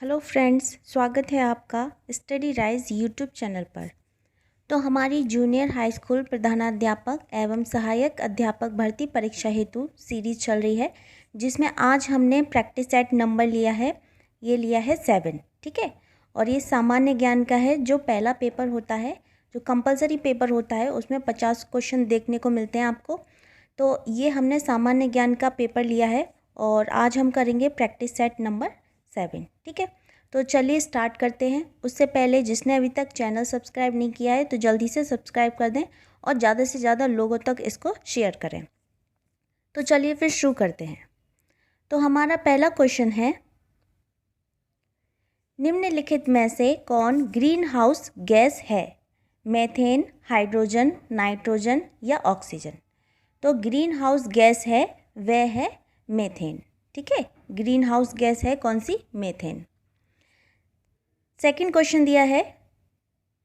Hello friends, स्वागत है आपका स्टडी राइज यूट्यूब चैनल पर। तो हमारी जूनियर हाई स्कूल प्रधानाध्यापक एवं सहायक अध्यापक भर्ती परीक्षा हेतु सीरीज चल रही है, जिसमें आज हमने प्रैक्टिस सेट नंबर लिया है। ये लिया है 7, ठीक है। और ये सामान्य ज्ञान का है। जो पहला पेपर होता है, जो कंपलसरी पेपर होता है, उसमें 50 क्वेश्चन देखने को मिलते हैं आपको। तो ये हमने सामान्य ज्ञान का पेपर लिया है और आज हम करेंगे प्रैक्टिस सेट नंबर 7, ठीक है। तो चलिए स्टार्ट करते हैं। उससे पहले जिसने अभी तक चैनल सब्सक्राइब नहीं किया है तो जल्दी से सब्सक्राइब कर दें और ज़्यादा से ज़्यादा लोगों तक इसको शेयर करें। तो चलिए फिर शुरू करते हैं। तो हमारा पहला क्वेश्चन है, निम्नलिखित में से कौन ग्रीन हाउस गैस है? मीथेन, हाइड्रोजन, नाइट्रोजन या ऑक्सीजन? तो ग्रीन हाउस गैस है वह है मीथेन, ठीक है। ग्रीन हाउस गैस है कौन सी? मीथेन। सेकंड क्वेश्चन दिया है,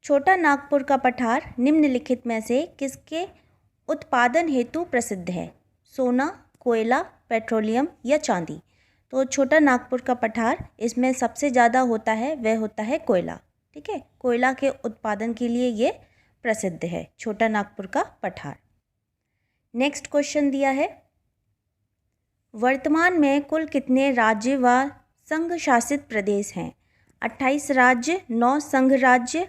छोटा नागपुर का पठार निम्नलिखित में से किसके उत्पादन हेतु प्रसिद्ध है? सोना, कोयला, पेट्रोलियम या चांदी? तो छोटा नागपुर का पठार, इसमें सबसे ज़्यादा होता है वह होता है कोयला, ठीक है। कोयला के उत्पादन के लिए ये प्रसिद्ध है, छोटा नागपुर का पठार। नेक्स्ट क्वेश्चन दिया है, वर्तमान में कुल कितने राज्य व संघ शासित प्रदेश हैं? 28 राज्य, 9 संघ राज्य,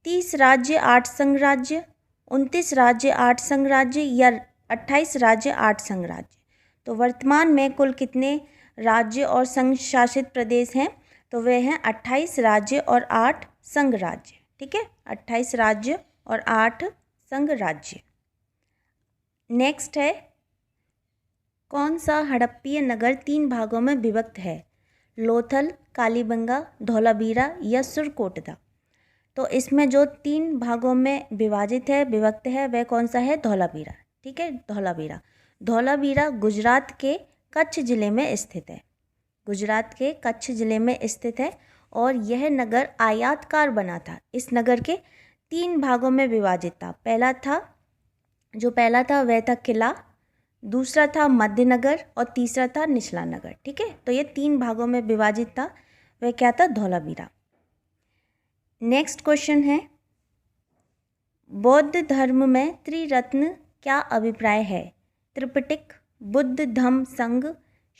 30 राज्य, 8 संघ राज्य, 29 राज्य, 8 संघ राज्य या 28 राज्य, 8 संघ राज्य? तो वर्तमान में कुल कितने राज्य और संघ शासित प्रदेश हैं? तो वे हैं 28 राज्य और 8 संघ राज्य, ठीक है। 28 राज्य और 8 संघ राज्य। नेक्स्ट है, कौन सा हड़प्पीय नगर 3 भागों में विभक्त है? लोथल, कालीबंगा, धौलावीरा या सुरकोटदा? तो इसमें जो 3 भागों में विभक्त है वह कौन सा है? धौलावीरा, ठीक है। धौलावीरा। धौलावीरा गुजरात के कच्छ ज़िले में स्थित है। गुजरात के कच्छ ज़िले में स्थित है और यह नगर आयताकार बना था। इस नगर के 3 भागों में विभाजित था। पहला था वह था किला, दूसरा था मध्यनगर और तीसरा था निचला नगर, ठीक है। तो ये 3 भागों में विभाजित था, वह क्या था? धौलावीरा। नेक्स्ट क्वेश्चन है, बौद्ध धर्म में त्रिरत्न क्या अभिप्राय है? त्रिपिटक, बुद्ध धम्म संघ,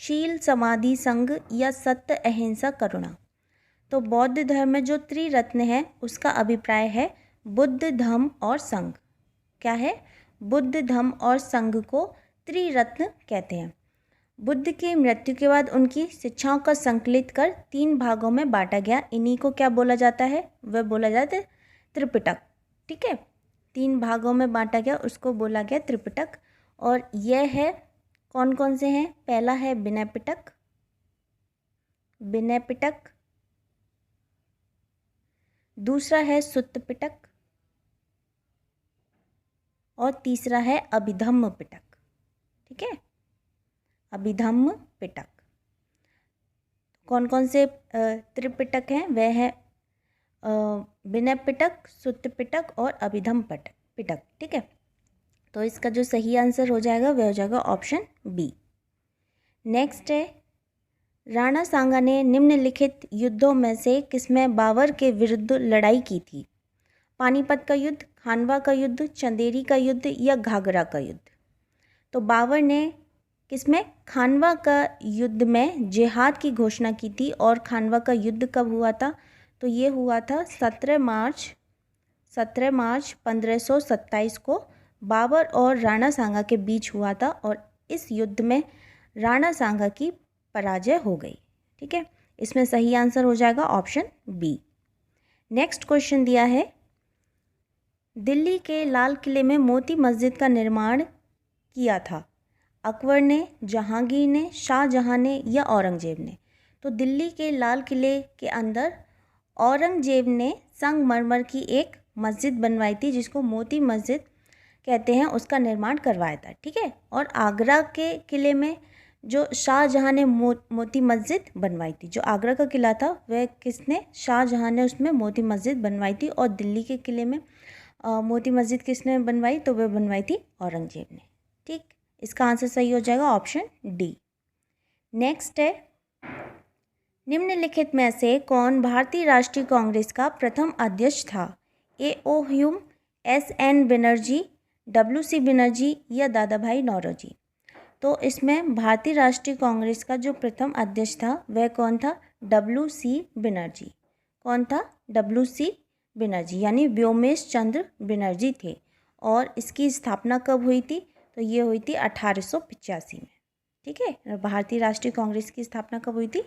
शील समाधि संघ या सत्य अहिंसा करुणा? तो बौद्ध धर्म में जो त्रिरत्न है उसका अभिप्राय है बुद्ध धम्म और संघ। क्या है? बुद्ध धम्म और संघ को त्रिरत्न कहते हैं। बुद्ध की मृत्यु के बाद उनकी शिक्षाओं का संकलित कर 3 भागों में बांटा गया। इन्हीं को क्या बोला जाता है? वह बोला जाता है त्रिपिटक, ठीक है। 3 भागों में बांटा गया, उसको बोला गया त्रिपिटक। और यह है, कौन कौन से हैं? पहला है विनय पिटक, दूसरा है सुत्त पिटक और तीसरा है अभिधम्म पिटक, ठीक है। अभिधम्म पिटक। कौन कौन से त्रिपिटक हैं? वह है विनय पिटक, सुत्त पिटक और अभिधम्म पिटक, ठीक है। तो इसका जो सही आंसर हो जाएगा वह हो जाएगा ऑप्शन बी। नेक्स्ट है, राणा सांगा ने निम्नलिखित युद्धों में से किसमें बाबर के विरुद्ध लड़ाई की थी? पानीपत का युद्ध, खानवा का युद्ध, चंदेरी का युद्ध या घाघरा का युद्ध? तो बाबर ने किसमें? खानवा का युद्ध में जिहाद की घोषणा की थी। और खानवा का युद्ध कब हुआ था? तो ये हुआ था 17 मार्च 1527 को बाबर और राणा सांगा के बीच हुआ था और इस युद्ध में राणा सांगा की पराजय हो गई, ठीक है। इसमें सही आंसर हो जाएगा ऑप्शन बी। नेक्स्ट क्वेश्चन दिया है, दिल्ली के लाल किले में मोती मस्जिद का निर्माण किया था? अकबर ने, जहांगीर ने, शाहजहां ने या औरंगजेब ने? तो दिल्ली के लाल किले के अंदर औरंगजेब ने संगमरमर की एक मस्जिद बनवाई थी, जिसको मोती मस्जिद कहते हैं, उसका निर्माण करवाया था, ठीक है। और आगरा के किले में जो शाहजहां ने मोती मस्जिद बनवाई थी, जो आगरा का किला था वह किसने? शाहजहां ने उसमें मोती मस्जिद बनवाई थी। और दिल्ली के किले में मोती मस्जिद किसने बनवाई? तो वह बनवाई थी औरंगजेब ने, ठीक। इसका आंसर सही हो जाएगा ऑप्शन डी। नेक्स्ट है, निम्नलिखित में से कौन भारतीय राष्ट्रीय कांग्रेस का प्रथम अध्यक्ष था? A.O. Hume, S.N. Banerjee, W.C. Banerjee या दादा भाई नौरोजी? तो इसमें भारतीय राष्ट्रीय कांग्रेस का जो प्रथम अध्यक्ष था वह कौन था? W.C. बनर्जी। कौन था? W.C. बनर्जी, यानी व्योमेश चंद्र बनर्जी थे। और इसकी स्थापना कब हुई थी? तो ये हुई थी 1885 में। ठीक है, भारतीय राष्ट्रीय कांग्रेस की स्थापना कब हुई थी?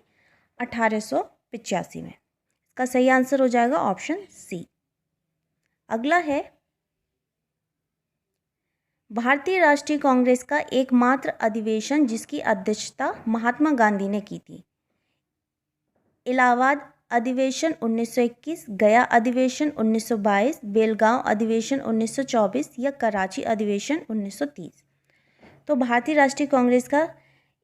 1885 में। इसका सही आंसर हो जाएगा ऑप्शन सी। अगला है, भारतीय राष्ट्रीय कांग्रेस का एकमात्र अधिवेशन जिसकी अध्यक्षता महात्मा गांधी ने की थी? इलाहाबाद अधिवेशन 1921, गया अधिवेशन 1922, बेलगांव अधिवेशन 1924 या कराची अधिवेशन 1930? तो भारतीय राष्ट्रीय कांग्रेस का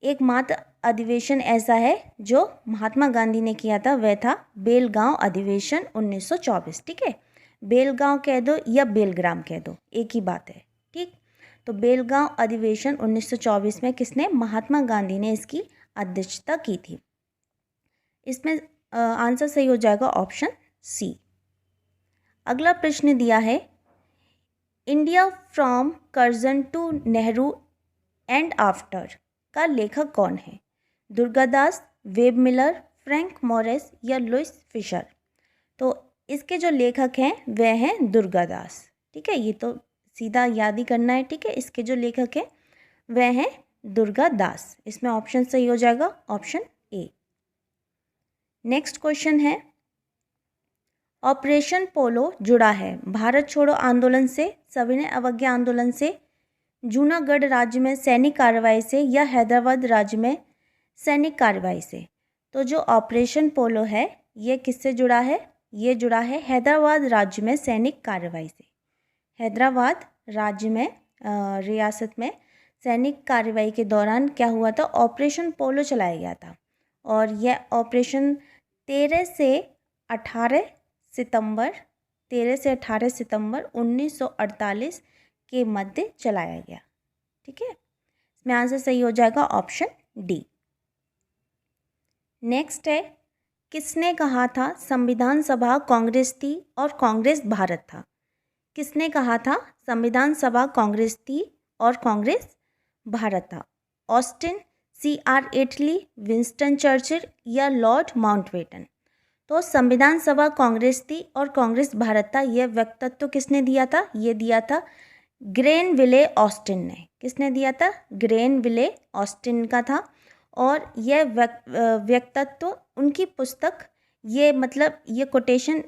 एकमात्र अधिवेशन ऐसा है जो महात्मा गांधी ने किया था, वह था बेलगांव अधिवेशन 1924। ठीक है, बेलगांव कह दो या बेलग्राम कह दो, एक ही बात है। ठीक, तो बेलगांव अधिवेशन 1924 में किसने? महात्मा गांधी ने इसकी अध्यक्षता की थी। इसमें आंसर सही हो जाएगा ऑप्शन सी। अगला प्रश्न दिया है, India from Curzon to Nehru and after का लेखक कौन है? Durgadas, Webb Miller, Frank Moraes या लुइस फिशर? तो इसके जो लेखक हैं वह हैं दुर्गादास। ठीक है, ये तो सीधा याद ही करना है। ठीक है, इसके जो लेखक हैं वह हैं दुर्गादास। इसमें ऑप्शन सही हो जाएगा ऑप्शन ए। नेक्स्ट क्वेश्चन है, ऑपरेशन पोलो जुड़ा है भारत छोड़ो आंदोलन से, सविनय अवज्ञा आंदोलन से, जूनागढ़ राज्य में सैनिक कार्रवाई से या हैदराबाद राज्य में सैनिक कार्रवाई से? तो जो ऑपरेशन पोलो है ये किससे जुड़ा है? ये जुड़ा है हैदराबाद राज्य में सैनिक कार्रवाई से। हैदराबाद राज्य में रियासत में सैनिक कार्रवाई के दौरान क्या हुआ था? ऑपरेशन पोलो चलाया गया था। और यह ऑपरेशन 13 से 18 सितंबर 1948 के मध्य चलाया गया। ठीक है, इसमें आंसर सही हो जाएगा ऑप्शन डी। नेक्स्ट है, किसने कहा था संविधान सभा कांग्रेस थी और कांग्रेस भारत था? किसने कहा था संविधान सभा कांग्रेस थी और कांग्रेस भारत था? Austin, C.R. एटली, विंस्टन चर्चिल या लॉर्ड माउंटबेटन? तो संविधान सभा कांग्रेस थी और कांग्रेस भारत था, यह वक्तव्य किसने दिया था? ये दिया था ग्रेनविले ऑस्टिन ने। किसने दिया था? ग्रेनविले ऑस्टिन का था। और यह वक्तव्य उनकी पुस्तक, ये मतलब ये कोटेशन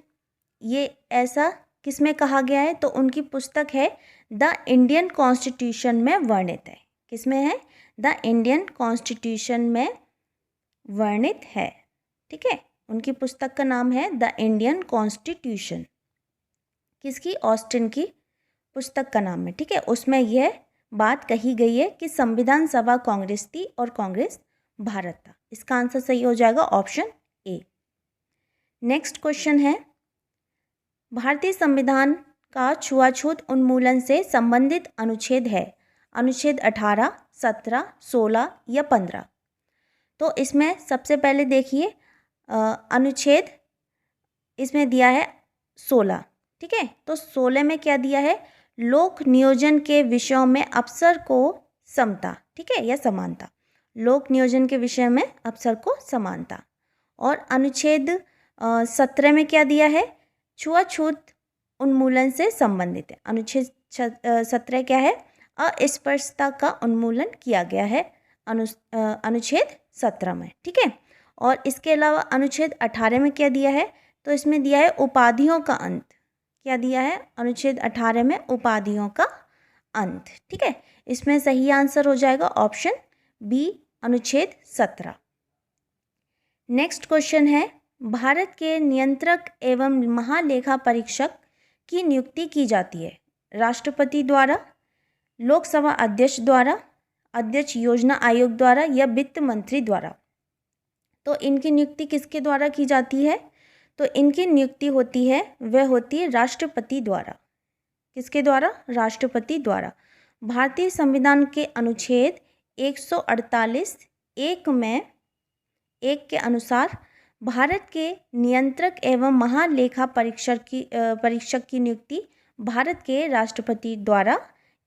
ये ऐसा किस में कहा गया है? तो उनकी पुस्तक है द इंडियन कॉन्स्टिट्यूशन में वर्णित है। किस में है? द इंडियन कॉन्स्टिट्यूशन में वर्णित है। ठीक है, उनकी पुस्तक का नाम है द इंडियन कॉन्स्टिट्यूशन। किसकी? ऑस्टिन की पुस्तक का नाम है। ठीक है, उसमें यह बात कही गई है कि संविधान सभा कांग्रेस थी और कांग्रेस भारत था। इसका आंसर सही हो जाएगा ऑप्शन ए। नेक्स्ट क्वेश्चन है, भारतीय संविधान का छुआछूत उन्मूलन से संबंधित अनुच्छेद है? अनुच्छेद 18, 17, 16 या 15? तो इसमें सबसे पहले देखिए अनुच्छेद इसमें दिया है 16। ठीक है, तो 16 में क्या दिया है? लोक नियोजन के विषयों में अफसर को समता। ठीक है, या समानता। लोक नियोजन के विषय में अफसर को समानता। और अनुच्छेद 17 में क्या दिया है? छुआछूत उन्मूलन से संबंधित है। अनुच्छेद 17 क्या है? अस्पृश्यता का उन्मूलन किया गया है अनुच्छेद 17 में। ठीक है, और इसके अलावा अनुच्छेद 18 में क्या दिया है? तो इसमें दिया है उपाधियों का अंत। क्या दिया है? अनुच्छेद 18 में उपाधियों का अंत। ठीक है, इसमें सही आंसर हो जाएगा ऑप्शन बी, अनुच्छेद 17। नेक्स्ट क्वेश्चन है, भारत के नियंत्रक एवं महालेखा परीक्षक की नियुक्ति की जाती है राष्ट्रपति द्वारा, लोकसभा अध्यक्ष द्वारा, अध्यक्ष योजना आयोग द्वारा या वित्त मंत्री द्वारा? तो इनकी नियुक्ति किसके द्वारा की जाती है? तो इनकी नियुक्ति होती है, वह होती है राष्ट्रपति द्वारा। किसके द्वारा? राष्ट्रपति द्वारा। भारतीय संविधान के अनुच्छेद 148 1 में 1 के अनुसार भारत के नियंत्रक एवं महालेखा परीक्षक की नियुक्ति भारत के राष्ट्रपति द्वारा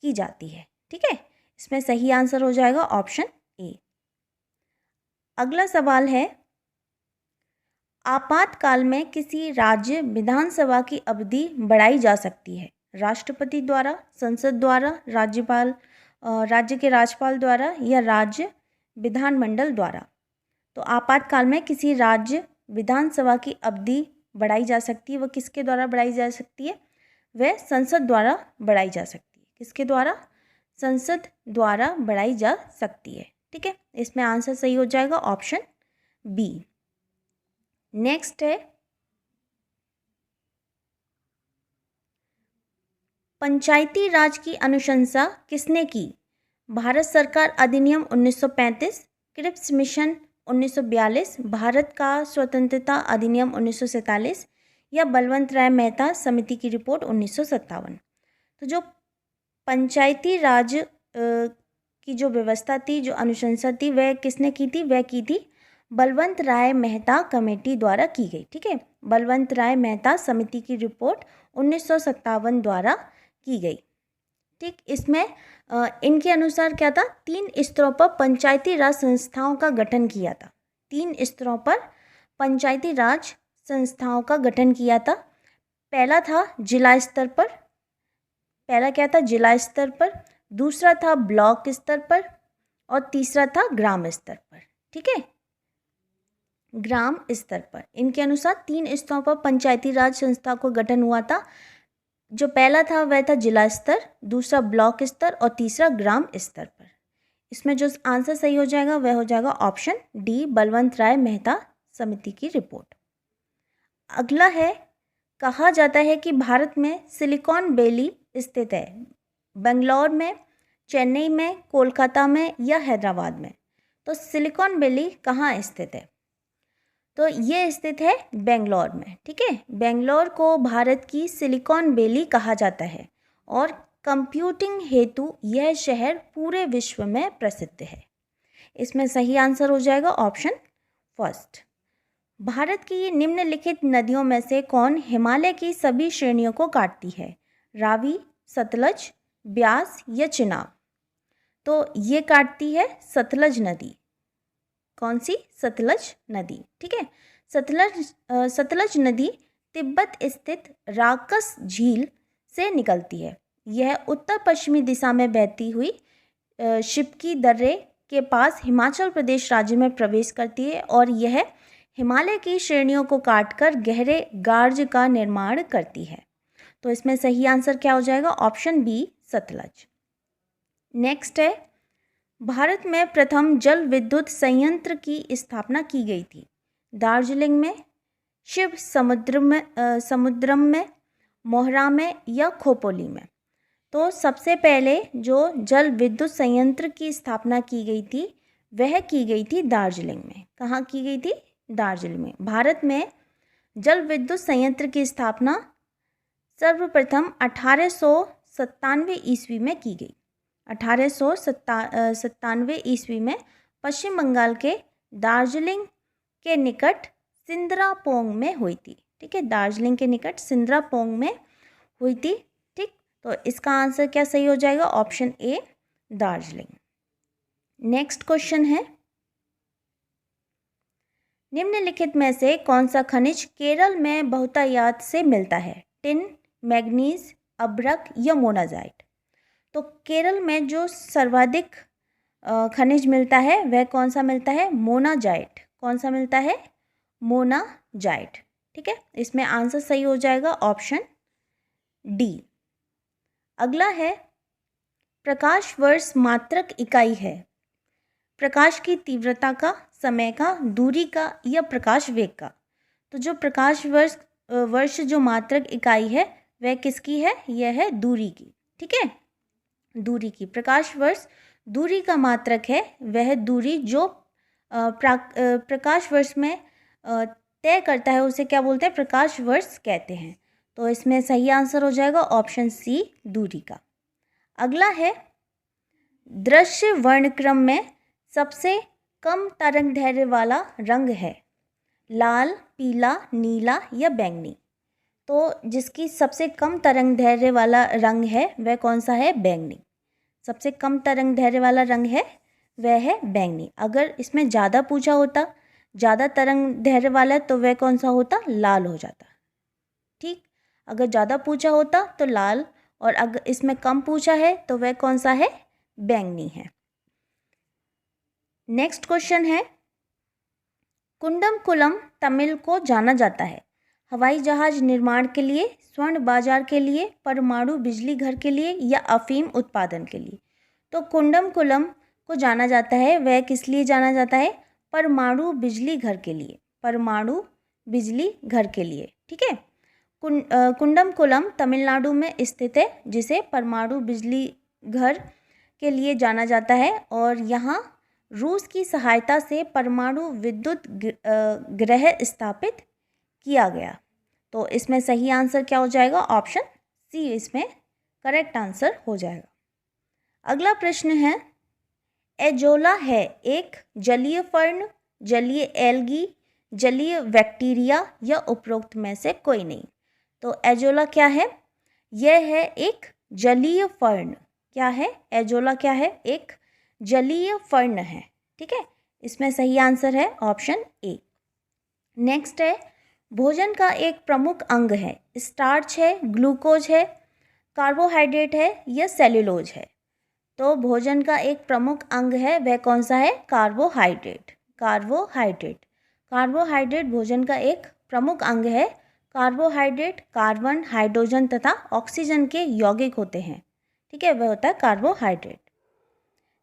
की जाती है। ठीक है, इसमें सही आंसर हो जाएगा ऑप्शन ए। अगला सवाल है, आपातकाल में किसी राज्य विधानसभा की अवधि बढ़ाई जा सकती है? राष्ट्रपति द्वारा, संसद द्वारा, राज्य के राज्यपाल द्वारा या राज्य विधानमंडल द्वारा? तो आपातकाल में किसी राज्य विधानसभा की अवधि बढ़ाई जा सकती है, वह किसके द्वारा बढ़ाई जा सकती है? वह संसद द्वारा बढ़ाई जा सकती है। किसके द्वारा? संसद द्वारा बढ़ाई जा सकती है। ठीक है, इसमें आंसर सही हो जाएगा ऑप्शन बी। नेक्स्ट है, पंचायती राज की अनुशंसा किसने की? भारत सरकार अधिनियम 1935, क्रिप्स मिशन 1942, भारत का स्वतंत्रता अधिनियम 1947 या बलवंत राय मेहता समिति की रिपोर्ट 1957। तो जो पंचायती राज की जो व्यवस्था थी, जो अनुशंसा थी, वह किसने की थी? वह की थी बलवंत राय मेहता कमेटी द्वारा की गई। ठीक है, बलवंत राय मेहता समिति की रिपोर्ट 1957 द्वारा की गई। ठीक, इसमें इनके अनुसार क्या था? 3 स्तरों पर पंचायती राज संस्थाओं का गठन किया था। 3 स्तरों पर पंचायती राज संस्थाओं का गठन किया था। पहला था जिला स्तर पर, पहला क्या था? जिला स्तर पर, दूसरा था ब्लॉक स्तर पर और तीसरा था ग्राम स्तर पर। ठीक है, ग्राम स्तर पर इनके अनुसार 3 स्तरों पर पंचायती राज संस्था को गठन हुआ था। जो पहला था वह था जिला स्तर, दूसरा ब्लॉक स्तर और तीसरा ग्राम स्तर पर। इसमें जो आंसर सही हो जाएगा वह हो जाएगा ऑप्शन डी, बलवंत राय मेहता समिति की रिपोर्ट। अगला है, कहा जाता है कि भारत में सिलिकॉन वैली स्थित है। बेंगलोर में, चेन्नई में, कोलकाता में या हैदराबाद में? तो सिलिकॉन वैली कहाँ स्थित है? तो ये स्थित है बेंगलोर में। ठीक है, बेंगलोर को भारत की सिलिकॉन वैली कहा जाता है और कंप्यूटिंग हेतु यह शहर पूरे विश्व में प्रसिद्ध है। इसमें सही आंसर हो जाएगा ऑप्शन फर्स्ट। भारत की निम्नलिखित नदियों में से कौन हिमालय की सभी श्रेणियों को काटती है? रावी, सतलज, ब्यास या चिनाब? तो ये काटती है सतलज नदी। कौन सी? सतलज नदी। ठीक है, सतलज नदी तिब्बत स्थित राकस झील से निकलती है। यह उत्तर पश्चिमी दिशा में बहती हुई शिपकी दर्रे के पास हिमाचल प्रदेश राज्य में प्रवेश करती है और यह हिमालय की श्रेणियों को काटकर गहरे गार्ज का निर्माण करती है। तो इसमें सही आंसर क्या हो जाएगा? Option B, Sutlej. नेक्स्ट है, भारत में प्रथम जल विद्युत संयंत्र की स्थापना की गई थी। दार्जिलिंग में, शिव समुद्रम में, मोहरा में या खोपोली में? तो सबसे पहले जो जल विद्युत संयंत्र की स्थापना की गई थी वह की गई थी दार्जिलिंग में। कहाँ की गई थी? दार्जिलिंग में। भारत में जल विद्युत संयंत्र की स्थापना सर्वप्रथम 1897 ईस्वी में की गई। 1897 ईस्वी में पश्चिम बंगाल के दार्जिलिंग के निकट सिंद्रापोंग में हुई थी। ठीक है, दार्जिलिंग के निकट सिंद्रापोंग में हुई थी। ठीक, तो इसका आंसर क्या सही हो जाएगा? Option A, Darjeeling. Next question है, निम्नलिखित में से कौन सा खनिज केरल में बहुतायत से मिलता है? टिन, मैग्नीज, अभ्रक या मोनाजाइट? तो केरल में जो सर्वाधिक खनिज मिलता है वह कौन सा मिलता है? मोनाजाइट। कौन सा मिलता है? मोनाजाइट। ठीक है, इसमें आंसर सही हो जाएगा ऑप्शन डी। अगला है, प्रकाश वर्ष मात्रक इकाई है। प्रकाश की तीव्रता का, समय का, दूरी का या प्रकाश वेग का? तो जो प्रकाश वर्ष जो मात्रक इकाई है वह किसकी है? यह है दूरी की। ठीक है, दूरी की। प्रकाश वर्ष दूरी का मात्रक है। वह दूरी जो प्रकाश वर्ष में तय करता है उसे क्या बोलते हैं? प्रकाश वर्ष कहते हैं। तो इसमें सही आंसर हो जाएगा ऑप्शन सी, दूरी का। अगला है, दृश्य वर्णक्रम में सबसे कम तरंग दैर्ध्य वाला रंग है। लाल, पीला, नीला या बैंगनी। तो जिसकी सबसे कम तरंग दैर्ध्य वाला रंग है वह कौन सा है? बैंगनी। सबसे कम तरंग दैर्ध्य वाला रंग है वह है बैंगनी। अगर इसमें ज़्यादा पूछा होता, ज़्यादा तरंग दैर्ध्य वाला, तो वह कौन सा होता? लाल हो जाता। ठीक, अगर ज़्यादा पूछा होता तो लाल, और अगर इसमें कम पूछा है तो वह कौन सा है? बैंगनी है। नेक्स्ट क्वेश्चन है, कुंडमकुलम तमिल को जाना जाता है हवाई जहाज निर्माण के लिए, स्वर्ण बाजार के लिए, परमाणु बिजली घर के लिए या अफीम उत्पादन के लिए। तो कुंडमकुलम को जाना जाता है, वह किस लिए जाना जाता है? परमाणु बिजली घर के लिए, परमाणु बिजली घर के लिए। ठीक है, कुंडमकुलम तमिलनाडु में स्थित है, जिसे परमाणु बिजली घर के लिए जाना जाता है, और यहाँ रूस की सहायता से परमाणु विद्युत गृह स्थापित किया गया। तो इसमें सही आंसर क्या हो जाएगा? ऑप्शन सी इसमें करेक्ट आंसर हो जाएगा। अगला प्रश्न है, एजोला है एक जलीय फर्न, जलीय एल्गी, जलीय बैक्टीरिया या उपरोक्त में से कोई नहीं। तो एजोला क्या है? यह है एक जलीय फर्न। क्या है? एजोला क्या है? एक जलीय फर्न है। ठीक है, इसमें सही आंसर है ऑप्शन ए। नेक्स्ट है, भोजन का एक प्रमुख अंग है, स्टार्च है, ग्लूकोज है, कार्बोहाइड्रेट है या सेल्यूलोज है। तो भोजन का एक प्रमुख अंग है, वह कौन सा है? कार्बोहाइड्रेट। कार्बोहाइड्रेट, कार्बोहाइड्रेट भोजन का एक प्रमुख अंग है। कार्बोहाइड्रेट कार्बन, हाइड्रोजन तथा ऑक्सीजन के यौगिक होते हैं। ठीक है, वह होता है कार्बोहाइड्रेट।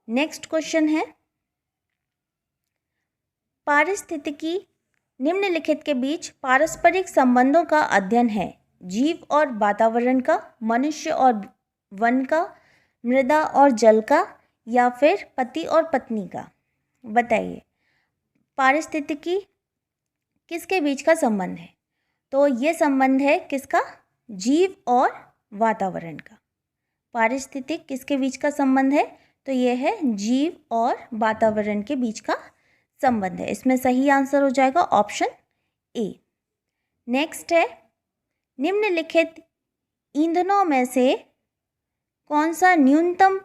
नेक्स्ट क्वेश्चन है, पारिस्थितिकी निम्नलिखित के बीच पारस्परिक संबंधों का अध्ययन है, जीव और वातावरण का, मनुष्य और वन का, मृदा और जल का, या फिर पति और पत्नी का। बताइए, पारिस्थितिकी किसके बीच का संबंध है? तो ये संबंध है किसका? जीव और वातावरण का। पारिस्थितिक किसके बीच का संबंध है? तो ये है जीव और वातावरण के बीच का संबंध है। इसमें सही आंसर हो जाएगा ऑप्शन ए। नेक्स्ट है, निम्नलिखित ईंधनों में से कौन सा न्यूनतम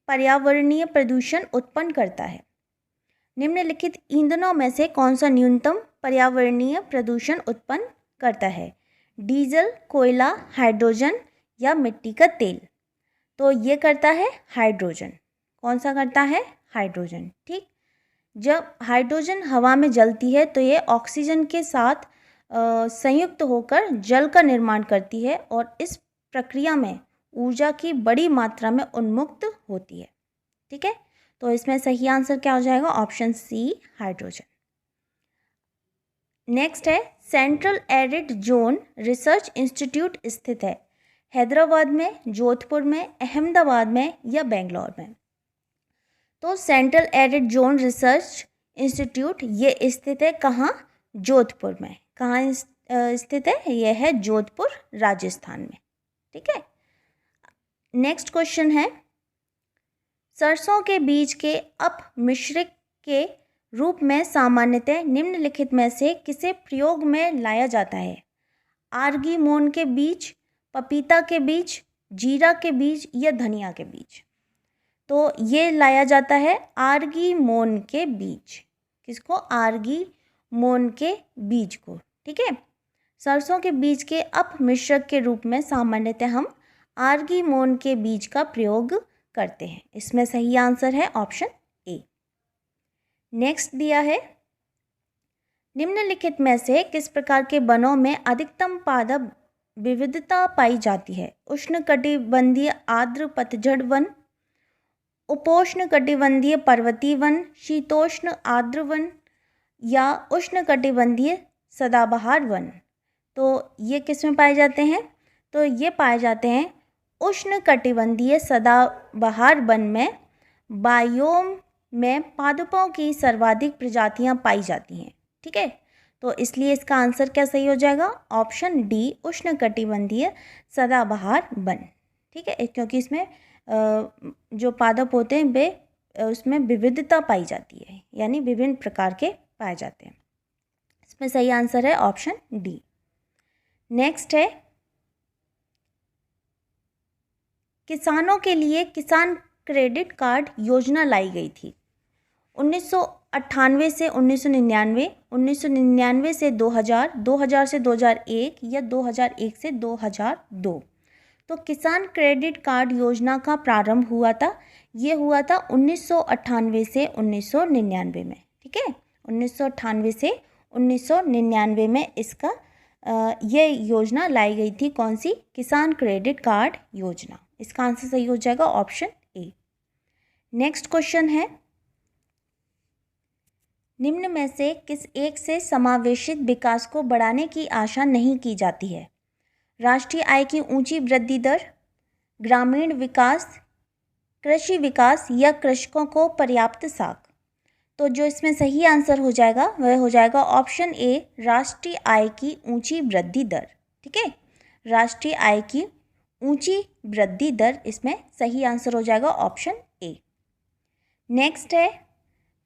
पर्यावरणीय प्रदूषण उत्पन्न करता है? निम्नलिखित ईंधनों में से कौन सा न्यूनतम पर्यावरणीय प्रदूषण उत्पन्न करता है? डीजल, कोयला, हाइड्रोजन या मिट्टी का तेल। तो ये करता है हाइड्रोजन। कौन सा करता है? हाइड्रोजन। ठीक, जब हाइड्रोजन हवा में जलती है तो ये ऑक्सीजन के साथ संयुक्त होकर जल का निर्माण करती है, और इस प्रक्रिया में ऊर्जा की बड़ी मात्रा में उन्मुक्त होती है। ठीक है, तो इसमें सही आंसर क्या हो जाएगा? Option C, hydrogen. नेक्स्ट है, central arid zone research institute स्थित है हैदराबाद में, जोधपुर में, अहमदाबाद में या बेंगलोर में। तो central arid zone research institute ये स्थित है कहाँ? जोधपुर में। कहाँ स्थित है? यह है जोधपुर, राजस्थान में। ठीक है, नेक्स्ट क्वेश्चन है, सरसों के बीज के अपमिश्रित के रूप में सामान्यतः निम्नलिखित में से किसे प्रयोग में लाया जाता है? आर्गीमोन के बीज, पपीता के बीज, जीरा के बीज या धनिया के बीज। तो ये लाया जाता है आर्गीमोन के बीज। किसको? आर्गीमोन के बीज को। ठीक है, सरसों के बीज के अपमिश्रक के रूप में सामान्यतः हम आर्गीमोन के बीज का प्रयोग करते हैं। इसमें सही आंसर है ऑप्शन ए। नेक्स्ट दिया है, निम्नलिखित में से किस प्रकार के वनों में अधिकतम पादप विविधता पाई जाती है? उष्णकटिबंधीय आर्द्र पतझड़ वन, उपोष्णकटिबंधीय पर्वतीय वन, शीतोष्ण आर्द्र वन या उष्णकटिबंधीय सदाबहार वन। तो ये किस में पाए जाते हैं? तो ये पाए जाते हैं उष्णकटिबंधीय सदाबहार वन में। बायोम में पादपों की सर्वाधिक प्रजातियां पाई जाती हैं। ठीक है, तो इसलिए इसका आंसर क्या सही हो जाएगा? ऑप्शन डी, उष्णकटिबंधीय सदाबहार वन। ठीक है, क्योंकि इसमें जो पादप होते हैं वे उसमें विविधता पाई जाती है, यानी विभिन्न प्रकार के पाए जाते हैं। इसमें सही आंसर है ऑप्शन डी। नेक्स्ट है, किसानों के लिए किसान क्रेडिट कार्ड योजना लाई गई थी। 1998 से 1999, 1999 से 2000, 2000 से 2001 या 2001 से 2002। तो किसान क्रेडिट कार्ड योजना का प्रारंभ हुआ था, ये हुआ था 1998 से 1999 में। ठीक है, 1998 से 1999 में इसका ये योजना लाई गई थी। कौन सी? किसान क्रेडिट कार्ड योजना। इसका आंसर सही हो जाएगा ऑप्शन ए। नेक्स्ट क्वेश्चन है, निम्न में से किस एक से समावेशित विकास को बढ़ाने की आशा नहीं की जाती है? राष्ट्रीय आय की ऊंची वृद्धि दर, ग्रामीण विकास, कृषि विकास या कृषकों को पर्याप्त साख। तो जो इसमें सही आंसर हो जाएगा वह हो जाएगा ऑप्शन ए, राष्ट्रीय आय की ऊंची वृद्धि दर। ठीक है, राष्ट्रीय आय की ऊंची वृद्धि दर इसमें सही आंसर हो जाएगा ऑप्शन ए। नेक्स्ट है,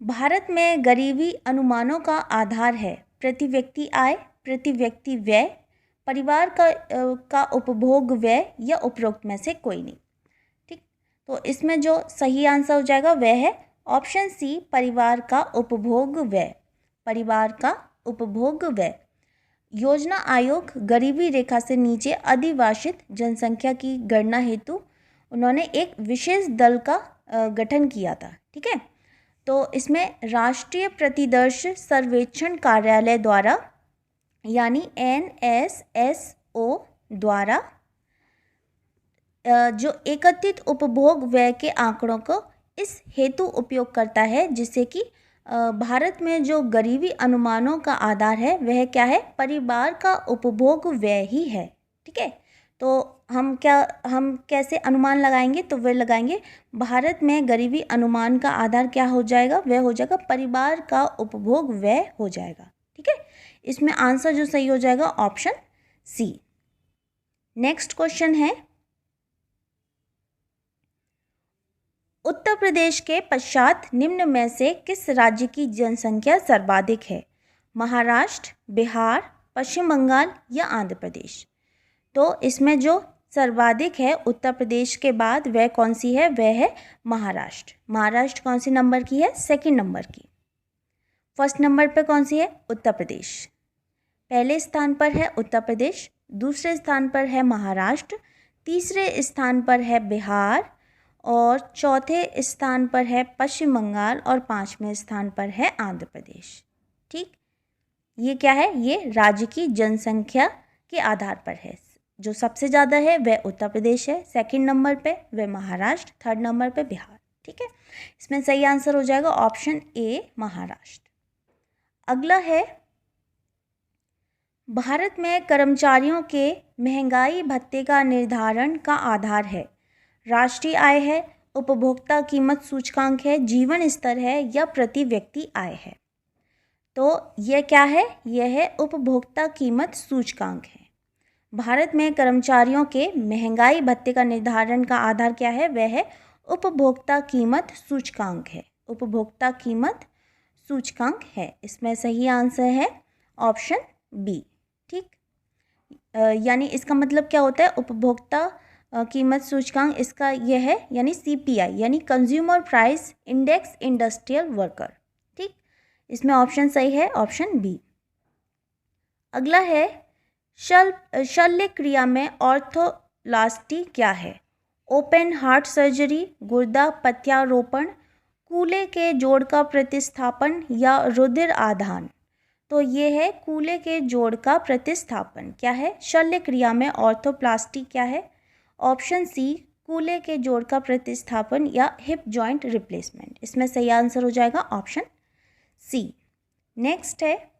भारत में गरीबी अनुमानों का आधार है प्रति व्यक्ति आय, प्रति व्यक्ति व्यय, परिवार का उपभोग व्यय या उपरोक्त में से कोई नहीं। ठीक, तो इसमें जो सही आंसर हो जाएगा वह है ऑप्शन सी, परिवार का उपभोग व्यय। परिवार का उपभोग व्यय। योजना आयोग गरीबी रेखा से नीचे अधिवासित जनसंख्या की गणना हेतु उन्होंने एक विशेष दल का गठन किया था। ठीक है, तो इसमें राष्ट्रीय प्रतिदर्श सर्वेक्षण कार्यालय द्वारा यानी NSSO द्वारा जो एकत्रित उपभोग व्यय के आंकड़ों को इस हेतु उपयोग करता है, जिससे कि भारत में जो गरीबी अनुमानों का आधार है वह क्या है? परिवार का उपभोग व्यय ही है। ठीक है, तो हम कैसे अनुमान लगाएंगे? तो वह लगाएंगे भारत में गरीबी अनुमान का आधार क्या हो जाएगा? वह हो जाएगा परिवार का उपभोग व्यय हो जाएगा। ठीक है, इसमें आंसर जो सही हो जाएगा ऑप्शन सी। नेक्स्ट क्वेश्चन है, उत्तर प्रदेश के पश्चात निम्न में से किस राज्य की जनसंख्या सर्वाधिक है? महाराष्ट्र, बिहार, पश्चिम बंगाल या आंध्र प्रदेश। तो इसमें जो सर्वाधिक है उत्तर प्रदेश के बाद वह कौन सी है? वह है महाराष्ट्र। महाराष्ट्र कौन सी नंबर की है? सेकंड नंबर की। फर्स्ट नंबर पे कौन सी है? उत्तर प्रदेश। पहले स्थान पर है उत्तर प्रदेश, दूसरे स्थान पर है महाराष्ट्र, तीसरे स्थान पर है बिहार और चौथे स्थान पर है पश्चिम बंगाल और पांचवें स्थान पर है आंध्र प्रदेश। ठीक, ये क्या है? ये राज्य की जनसंख्या के आधार पर है। जो सबसे ज़्यादा है वह उत्तर प्रदेश है, सेकंड नंबर पे वह महाराष्ट्र, थर्ड नंबर पे बिहार। ठीक है, इसमें सही आंसर हो जाएगा ऑप्शन ए, महाराष्ट्र। अगला है, भारत में कर्मचारियों के महंगाई भत्ते का निर्धारण का आधार है राष्ट्रीय आय है, उपभोक्ता कीमत सूचकांक है, जीवन स्तर है या प्रति व्यक्ति आय है। तो यह क्या है? यह है उपभोक्ता कीमत सूचकांक है। भारत में कर्मचारियों के महंगाई भत्ते का निर्धारण का आधार क्या है? वह है उपभोक्ता कीमत सूचकांक है। उपभोक्ता कीमत सूचकांक है। इसमें सही आंसर है ऑप्शन बी। ठीक, यानी इसका मतलब क्या होता है? उपभोक्ता कीमत सूचकांक इसका यह है यानी CPI यानी consumer price index industrial worker. ठीक, इसमें ऑप्शन सही है ऑप्शन बी। अगला है, शल्य क्रिया में ऑर्थोप्लास्टी क्या है? ओपन हार्ट सर्जरी, गुर्दा प्रत्यारोपण, कूल्हे के जोड़ का प्रतिस्थापन या रुधिर आधान। तो ये है कूल्हे के जोड़ का प्रतिस्थापन। क्या है? शल्य क्रिया में ऑर्थोप्लास्टी क्या है? ऑप्शन सी, कूल्हे के जोड़ का प्रतिस्थापन या हिप जॉइंट रिप्लेसमेंट। इसमें सही आंसर हो जाएगा ऑप्शन सी। नेक्स्ट है,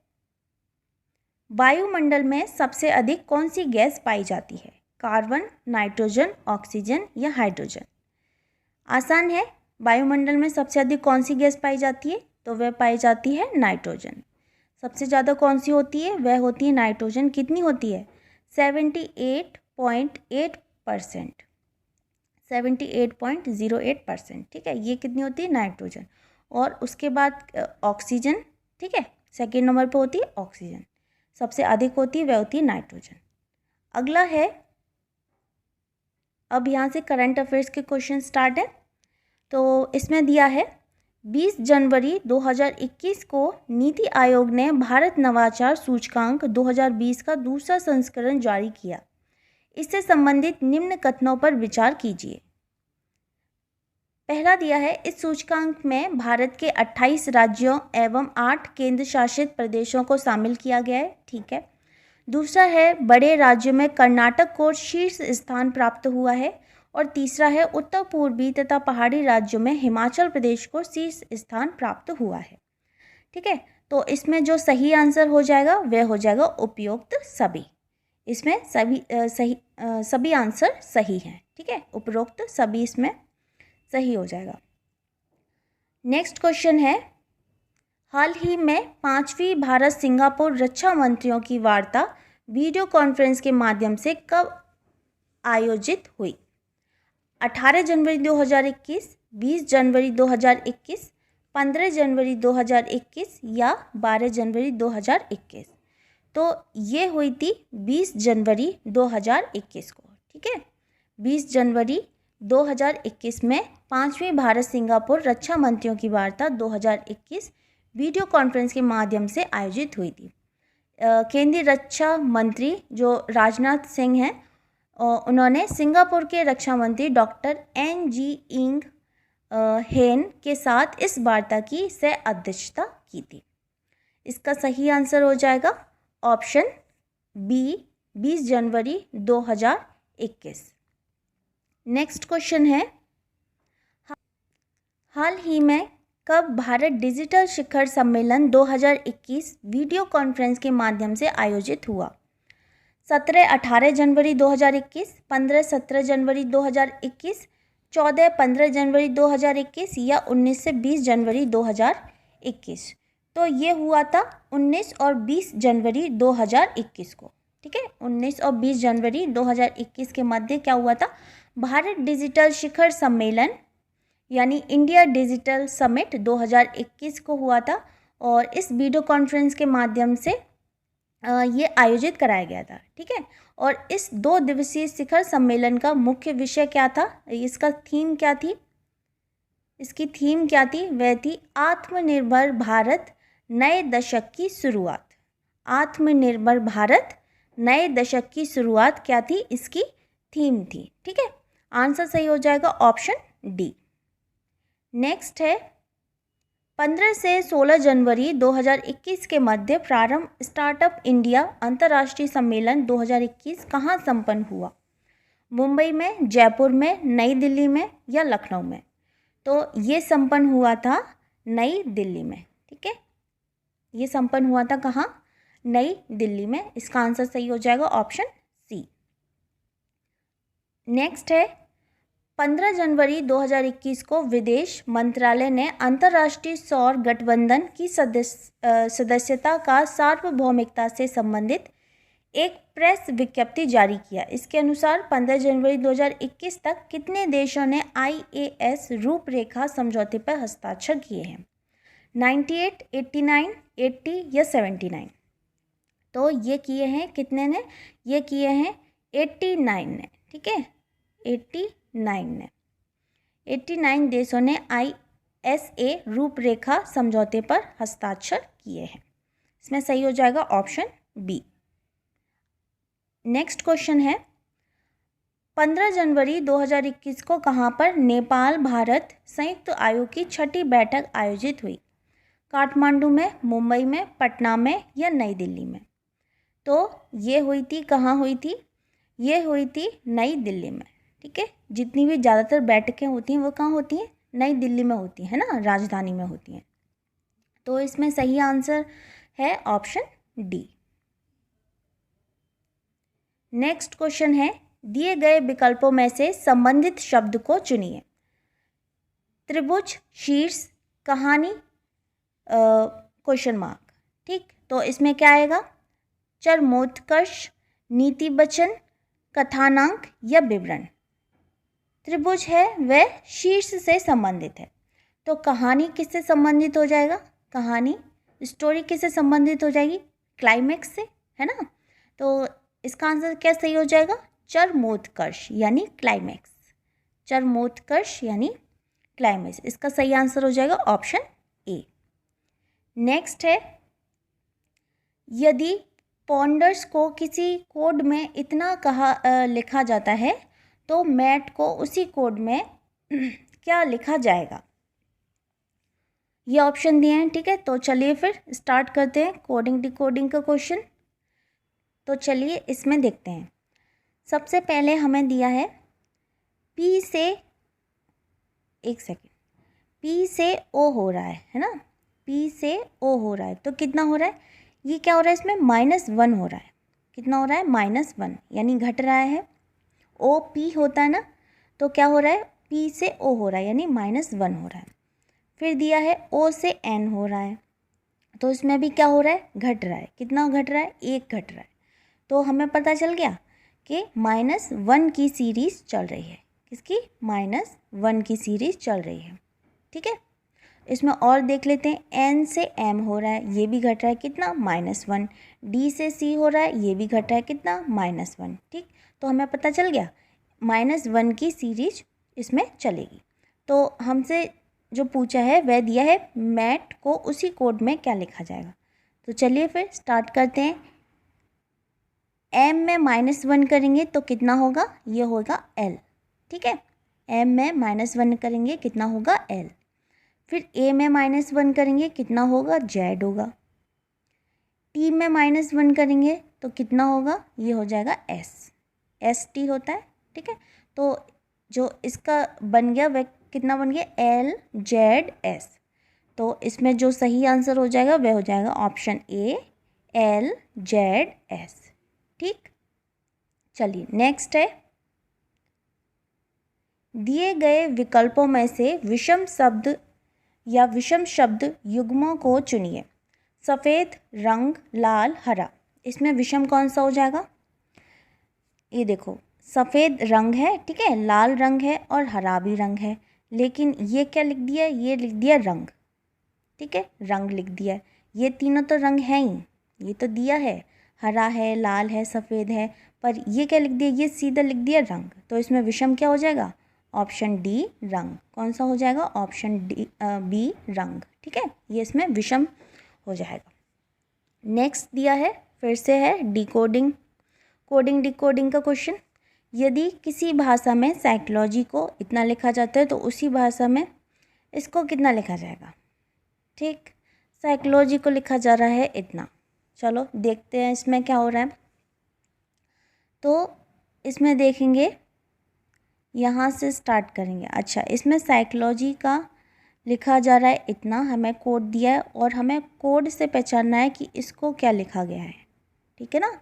वायुमंडल में सबसे अधिक कौन सी गैस पाई जाती है? कार्बन, नाइट्रोजन, ऑक्सीजन या हाइड्रोजन। आसान है, वायुमंडल में सबसे अधिक कौन सी गैस पाई जाती है? तो वह पाई जाती है नाइट्रोजन। सबसे ज़्यादा कौन सी होती है? वह होती है नाइट्रोजन। कितनी होती है? 78.8%, 78.08%। ठीक है, ये कितनी होती है? नाइट्रोजन। और उसके बाद ऑक्सीजन। ठीक है, सेकेंड नंबर पे होती है ऑक्सीजन, सबसे अधिक होती है वह होती है नाइट्रोजन। अगला है, अब यहाँ से करंट अफेयर्स के क्वेश्चन स्टार्ट है। तो इसमें दिया है 20 जनवरी 2021 को नीति आयोग ने भारत नवाचार सूचकांक 2020 का दूसरा संस्करण जारी किया। इससे संबंधित निम्न कथनों पर विचार कीजिए। पहला दिया है, इस सूचकांक में भारत के 28 राज्यों एवं 8 केंद्र शासित प्रदेशों को शामिल किया गया है। ठीक है। दूसरा है, बड़े राज्यों में कर्नाटक को शीर्ष स्थान प्राप्त हुआ है। और तीसरा है, उत्तर पूर्वी तथा पहाड़ी राज्यों में हिमाचल प्रदेश को शीर्ष स्थान प्राप्त हुआ है। ठीक है। तो इसमें जो सही आंसर हो जाएगा वह हो जाएगा उपरोक्त सभी। इसमें सभी आंसर सही हैं। ठीक है, उपरोक्त सभी इसमें सही हो जाएगा। नेक्स्ट क्वेश्चन है, हाल ही में 5वीं भारत सिंगापुर रक्षा मंत्रियों की वार्ता वीडियो कॉन्फ्रेंस के माध्यम से कब आयोजित हुई? 18 जनवरी 2021, 20 जनवरी 2021, 15 जनवरी 2021 या 12 जनवरी 2021? तो ये हुई थी 20 जनवरी 2021 को। ठीक है, 20 जनवरी 2021 में 5वीं भारत सिंगापुर रक्षा मंत्रियों की वार्ता 2021 वीडियो कॉन्फ्रेंस के माध्यम से आयोजित हुई थी। केंद्रीय रक्षा मंत्री जो राजनाथ सिंह हैं, उन्होंने सिंगापुर के रक्षा मंत्री डॉक्टर NG इंग हेन के साथ इस वार्ता की सह अध्यक्षता की थी। इसका सही आंसर हो जाएगा ऑप्शन बी, 20 जनवरी 2021। नेक्स्ट क्वेश्चन है, हाल ही में कब भारत डिजिटल शिखर सम्मेलन 2021 वीडियो कॉन्फ्रेंस के माध्यम से आयोजित हुआ? 17-18 जनवरी 2021, 15-17 जनवरी 2021, 14-15 जनवरी 2021 या 19 से 20 जनवरी 2021? तो ये हुआ था 19 और 20 जनवरी 2021 को। ठीक है, 19 और 20 जनवरी 2021 के मध्य क्या हुआ था? भारत डिजिटल शिखर सम्मेलन यानी इंडिया डिजिटल समिट 2021 को हुआ था और इस वीडियो कॉन्फ्रेंस के माध्यम से ये आयोजित कराया गया था। ठीक है, और इस 2 दिवसीय शिखर सम्मेलन का मुख्य विषय क्या था? इसका थीम क्या थी? इसकी थीम क्या थी? वह थी आत्मनिर्भर भारत नए दशक की शुरुआत। आत्मनिर्भर भारत नए दशक की शुरुआत क्या थी? इसकी थीम थी। ठीक है, आंसर सही हो जाएगा ऑप्शन डी। नेक्स्ट है, 15 से 16 जनवरी 2021 के मध्य प्रारंभ स्टार्टअप इंडिया अंतर्राष्ट्रीय सम्मेलन 2021 कहाँ संपन्न हुआ? मुंबई में, जयपुर में, नई दिल्ली में या लखनऊ में? तो ये संपन्न हुआ था नई दिल्ली में। ठीक है, ये संपन्न हुआ था कहाँ? नई दिल्ली में। इसका आंसर सही हो जाएगा ऑप्शन सी। नेक्स्ट है, 15 जनवरी 2021 को विदेश मंत्रालय ने अंतर्राष्ट्रीय सौर गठबंधन की सदस्यता का सार्वभौमिकता से संबंधित एक प्रेस विज्ञप्ति जारी किया। इसके अनुसार 15 जनवरी 2021 तक कितने देशों ने IAS रूपरेखा समझौते पर हस्ताक्षर किए हैं? 98, 89, 80 या 79? तो ये किए हैं कितने ने? ये किए हैं 89 ने। ठीक है, 89 ने। 89 देशों ने ISA रूपरेखा समझौते पर हस्ताक्षर किए हैं। इसमें सही हो जाएगा ऑप्शन बी। नेक्स्ट क्वेश्चन है, 15 जनवरी 2021 को कहाँ पर नेपाल भारत संयुक्त आयोग की 6ठी बैठक आयोजित हुई? काठमांडू में, मुंबई में, पटना में या नई दिल्ली में? तो ये हुई थी कहाँ हुई थी? ये हुई थी नई दिल्ली में। ठीक है, जितनी भी ज़्यादातर बैठकें होती हैं वो कहाँ होती हैं? नई दिल्ली में होती हैं ना, राजधानी में होती हैं। तो इसमें सही आंसर है ऑप्शन डी। नेक्स्ट क्वेश्चन है, दिए गए विकल्पों में से संबंधित शब्द को चुनिए। त्रिभुज, शीर्ष, कहानी, क्वेश्चन मार्क। ठीक, तो इसमें क्या आएगा? चरमोत्कर्ष, नीति वचन, कथानक या विवरण? त्रिभुज है वह शीर्ष से संबंधित है, तो कहानी किससे संबंधित हो जाएगा? कहानी स्टोरी किससे संबंधित हो जाएगी? क्लाइमेक्स से, है ना। तो इसका आंसर क्या सही हो जाएगा? चरमोत्कर्ष यानी क्लाइमेक्स। चरमोत्कर्ष यानी क्लाइमेक्स, इसका सही आंसर हो जाएगा ऑप्शन ए। नेक्स्ट है, यदि पॉन्डर्स को किसी कोड में इतना लिखा जाता है तो मैट को उसी कोड में क्या लिखा जाएगा? ये ऑप्शन दिए हैं, ठीक है। तो चलिए फिर स्टार्ट करते हैं कोडिंग डिकोडिंग का क्वेश्चन। तो चलिए इसमें देखते हैं। सबसे पहले हमें दिया है पी से, एक सेकेंड, पी से ओ हो रहा है ना, पी से ओ हो रहा है तो कितना हो रहा है? ये क्या हो रहा है इसमें? -1 हो रहा है। कितना हो रहा है? -1 यानी घट रहा है। ओ पी होता है ना, तो क्या हो रहा है? पी से ओ हो रहा है यानी -1 हो रहा है। फिर दिया है ओ से एन हो रहा है, तो इसमें भी क्या हो रहा है? घट रहा है। कितना घट रहा है? 1 घट रहा है। तो हमें पता चल गया कि -1 की सीरीज़ चल रही है। किसकी? -1 की सीरीज़ चल रही है, ठीक है। इसमें और देख लेते हैं, एन से एम हो रहा है, ये भी घट रहा है। कितना? -1। डी से सी हो रहा है, ये भी घट रहा है। कितना? -1, ठीक। तो हमें पता चल गया -1 की सीरीज इसमें चलेगी। तो हमसे जो पूछा है वह दिया है मैट को उसी कोड में क्या लिखा जाएगा। तो चलिए फिर स्टार्ट करते हैं। एम में -1 करेंगे तो कितना होगा? ये होगा एल, ठीक है। एम में -1 करेंगे कितना होगा? एल। फिर ए में -1 करेंगे कितना होगा? जेड होगा। टी में -1 करेंगे तो कितना होगा? ये हो जाएगा एस, एस टी होता है, ठीक है। तो जो इसका बन गया वह कितना बन गया? L Z S. तो इसमें जो सही आंसर हो जाएगा वह हो जाएगा option A, L Z S, ठीक। चलिए नेक्स्ट है, दिए गए विकल्पों में से विषम शब्द या विषम शब्द युग्मों को चुनिए। सफ़ेद, रंग, लाल, हरा। इसमें विषम कौन सा हो जाएगा? ये देखो, सफ़ेद रंग है, ठीक है, लाल रंग है और हरा भी रंग है, लेकिन ये क्या लिख दिया? ये लिख दिया रंग, ठीक है, रंग लिख दिया। ये तीनों तो रंग हैं ही, ये तो दिया है, हरा है, लाल है, सफ़ेद है, पर ये क्या लिख दिया? ये सीधा लिख दिया रंग। तो इसमें विषम क्या हो जाएगा? ऑप्शन डी रंग। कौन सा हो जाएगा? ऑप्शन डी बी रंग, ठीक है, ये इसमें विषम हो जाएगा। नेक्स्ट दिया है, फिर से है डिकोडिंग, कोडिंग डिकोडिंग का क्वेश्चन। यदि किसी भाषा में साइकोलॉजी को इतना लिखा जाता है तो उसी भाषा में इसको कितना लिखा जाएगा? ठीक, साइकोलॉजी को लिखा जा रहा है इतना। चलो देखते हैं इसमें क्या हो रहा है। तो इसमें देखेंगे, यहाँ से स्टार्ट करेंगे। अच्छा, इसमें साइकोलॉजी का लिखा जा रहा है इतना, हमें कोड दिया है और हमें कोड से पहचानना है कि इसको क्या लिखा गया है, ठीक है ना।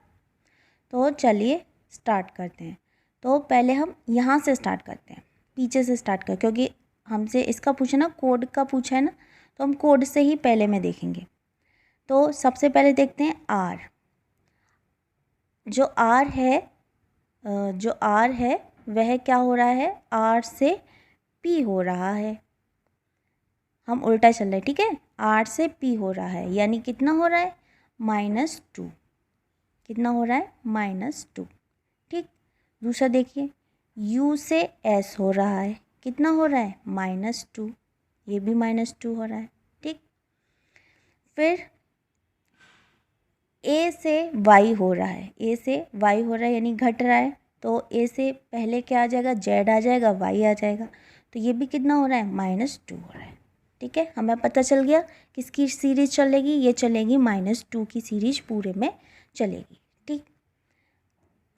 तो चलिए स्टार्ट करते हैं। तो पहले हम यहाँ से स्टार्ट करते हैं, पीछे से स्टार्ट कर, क्योंकि हमसे इसका पूछा ना, कोड का पूछा है ना, तो हम कोड से ही पहले में देखेंगे। तो सबसे पहले देखते हैं आर। जो आर है वह क्या हो रहा है? आर से पी हो रहा है, हम उल्टा चल रहे हैं, ठीक है। आर से पी हो रहा है यानी कितना हो रहा है? -2। कितना हो रहा है? -2, ठीक। दूसरा देखिए, यू से एस हो रहा है, कितना हो रहा है? -2, ये भी -2 हो रहा है, ठीक। फिर ए से वाई हो रहा है, ए से वाई हो रहा है यानी घट रहा है, तो ए से पहले क्या आ जाएगा? जेड आ जाएगा, वाई आ जाएगा, तो ये भी कितना हो रहा है? -2 हो रहा है, ठीक है। हमें पता चल गया किसकी सीरीज चलेगी? ये चलेगी -2 की सीरीज पूरे में चलेगी, ठीक।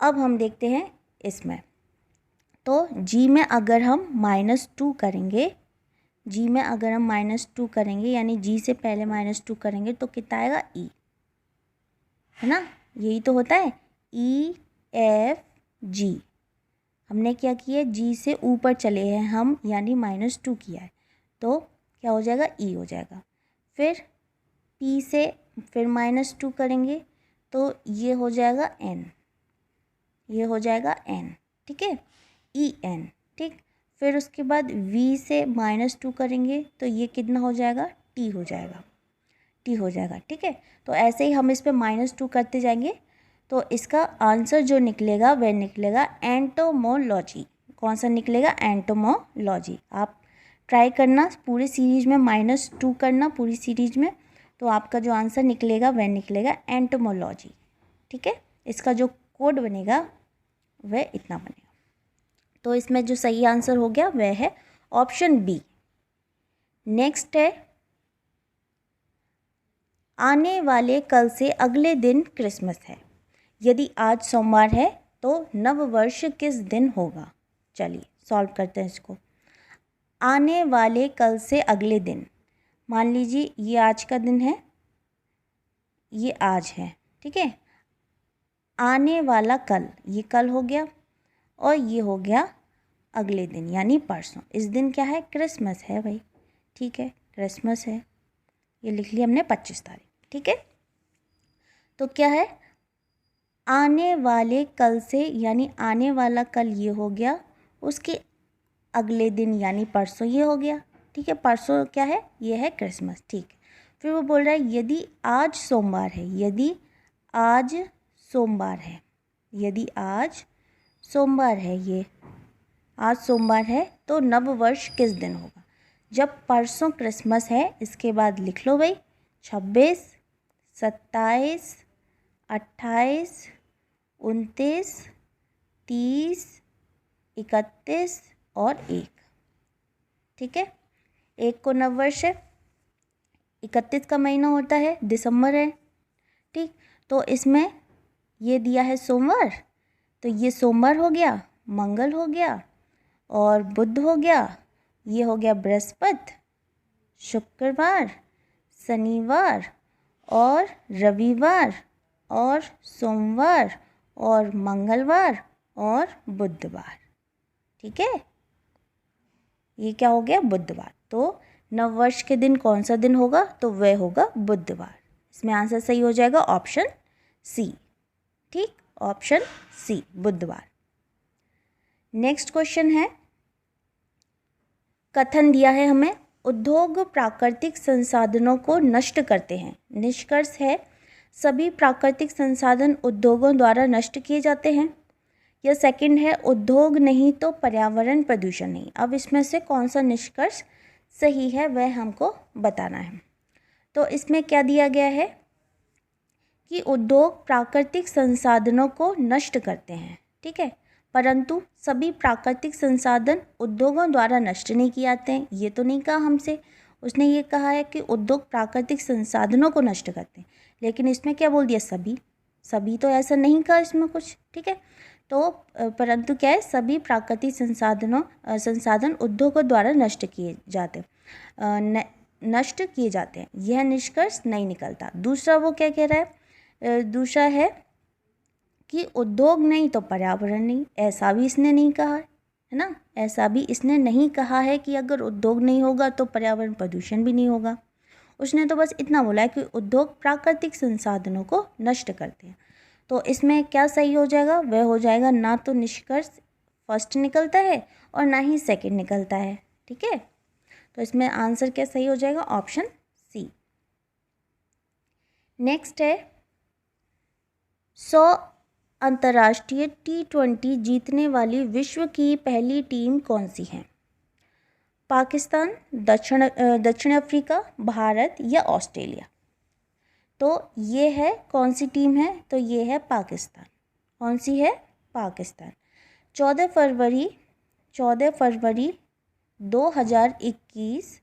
अब हम देखते हैं इसमें, तो जी में अगर हम -2 करेंगे, जी में अगर हम -2 करेंगे यानी जी से पहले -2 करेंगे तो कितना आएगा? ई, है ना, यही तो होता है, ई एफ जी। हमने क्या किया? जी से ऊपर चले हैं हम यानी -2 किया है, तो क्या हो जाएगा? ई हो जाएगा। फिर पी से फिर -2 करेंगे तो ये हो जाएगा एन, ये हो जाएगा एन, ठीक है, ई एन, ठीक। फिर उसके बाद वी से -2 करेंगे तो ये कितना हो जाएगा? टी हो जाएगा, टी हो जाएगा, ठीक है। तो ऐसे ही हम इस पर -2 करते जाएंगे, तो इसका आंसर जो निकलेगा वह निकलेगा एंटोमोलॉजी। कौन सा निकलेगा? एंटोमोलॉजी। आप ट्राई करना पूरी सीरीज में -2 करना पूरी सीरीज में, तो आपका जो आंसर निकलेगा वह निकलेगा एंटोमोलॉजी, ठीक है। इसका जो कोड बनेगा वह इतना बनेगा। तो इसमें जो सही आंसर हो गया वह है ऑप्शन बी। नेक्स्ट है, आने वाले कल से अगले दिन क्रिसमस है। यदि आज सोमवार है तो नव वर्ष किस दिन होगा? चलिए सॉल्व करते हैं इसको। आने वाले कल से अगले दिन, मान लीजिए ये आज का दिन है, ये आज है, ठीक है। आने वाला कल, ये कल हो गया, और ये हो गया अगले दिन यानी परसों। इस दिन क्या है? क्रिसमस है भाई, ठीक है, क्रिसमस है। ये लिख लिया हमने 25 तारीख, ठीक है। तो क्या है? आने वाले कल से यानी आने वाला कल ये हो गया, उसके अगले दिन यानी परसों ये हो गया, ठीक है। परसों क्या है? ये है क्रिसमस, ठीक है। फिर वो बोल रहा है यदि आज सोमवार है, यदि आज सोमवार है, यदि आज सोमवार है, ये आज सोमवार है तो नव वर्ष किस दिन होगा? जब परसों क्रिसमस है, इसके बाद लिख लो भाई 26, 27, 28, 29, 30, 31 और 1, ठीक है। 1 को नव वर्ष है, 31 का महीना होता है, दिसंबर है, ठीक। तो इसमें ये दिया है सोमवार, तो ये सोमवार हो गया, मंगल हो गया और बुध हो गया, ये हो गया बृहस्पति, शुक्रवार, शनिवार और रविवार और सोमवार और मंगलवार और बुधवार, ठीक है। ये क्या हो गया? बुधवार। तो नववर्ष के दिन कौन सा दिन होगा? तो वह होगा बुधवार। इसमें आंसर सही हो जाएगा ऑप्शन सी, ठीक, ऑप्शन सी बुधवार। नेक्स्ट क्वेश्चन है, कथन दिया है हमें, उद्योग प्राकृतिक संसाधनों को नष्ट करते हैं। निष्कर्ष है सभी प्राकृतिक संसाधन उद्योगों द्वारा नष्ट किए जाते हैं। या सेकंड है, उद्योग नहीं तो पर्यावरण प्रदूषण नहीं। अब इसमें से कौन सा निष्कर्ष सही है वह हमको बताना है। तो इसमें क्या दिया गया है कि उद्योग प्राकृतिक संसाधनों को नष्ट करते हैं, ठीक है, परंतु सभी प्राकृतिक संसाधन उद्योगों द्वारा नष्ट नहीं किए जाते हैं। ये तो नहीं कहा हमसे, उसने ये कहा है कि उद्योग प्राकृतिक संसाधनों को नष्ट करते हैं, लेकिन इसमें क्या बोल दिया? सभी। सभी तो ऐसा नहीं कहा इसमें कुछ, ठीक है। तो परंतु क्या है? सभी प्राकृतिक संसाधन उद्योगों द्वारा नष्ट किए जाते हैं, नष्ट किए जाते हैं, यह निष्कर्ष नहीं निकलता। दूसरा वो क्या कह रहा है? दूसरा है कि उद्योग नहीं तो पर्यावरण नहीं, ऐसा भी इसने नहीं कहा है ना। ऐसा भी इसने नहीं कहा है कि अगर उद्योग नहीं होगा तो पर्यावरण प्रदूषण भी नहीं होगा। उसने तो बस इतना बोला है कि उद्योग प्राकृतिक संसाधनों को नष्ट करते हैं। तो इसमें क्या सही हो जाएगा? वह हो जाएगा ना तो निष्कर्ष फर्स्ट निकलता है और ना ही सेकंड निकलता है, ठीक है। तो इसमें आंसर क्या सही हो जाएगा? ऑप्शन सी। नेक्स्ट है, 100 अंतर्राष्ट्रीय T20 जीतने वाली विश्व की पहली टीम कौन सी है? पाकिस्तान, दक्षिण अफ्रीका, भारत या ऑस्ट्रेलिया? तो ये है कौन सी टीम है? तो ये है पाकिस्तान। कौन सी है? पाकिस्तान। 14 फरवरी 2021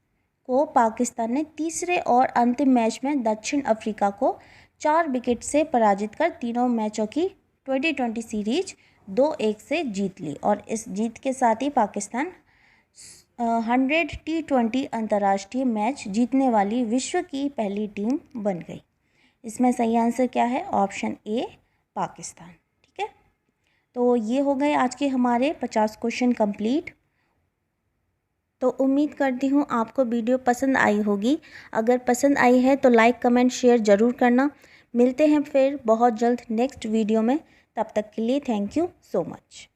को पाकिस्तान ने तीसरे और अंतिम मैच में दक्षिण अफ्रीका को 4 विकेट से पराजित कर तीनों मैचों की 2020 सीरीज 2-1 से जीत ली, और इस जीत के साथ ही पाकिस्तान 100 T20 अंतर्राष्ट्रीय मैच जीतने वाली विश्व की पहली टीम बन गई। इसमें सही आंसर क्या है? ऑप्शन ए, पाकिस्तान, ठीक है। तो ये हो गए आज के हमारे 50 क्वेश्चन कंप्लीट। तो उम्मीद करती हूँ आपको वीडियो पसंद आई होगी। अगर पसंद आई है तो लाइक, कमेंट, शेयर ज़रूर करना। मिलते हैं फिर बहुत जल्द नेक्स्ट वीडियो में। तब तक के लिए थैंक यू सो मच।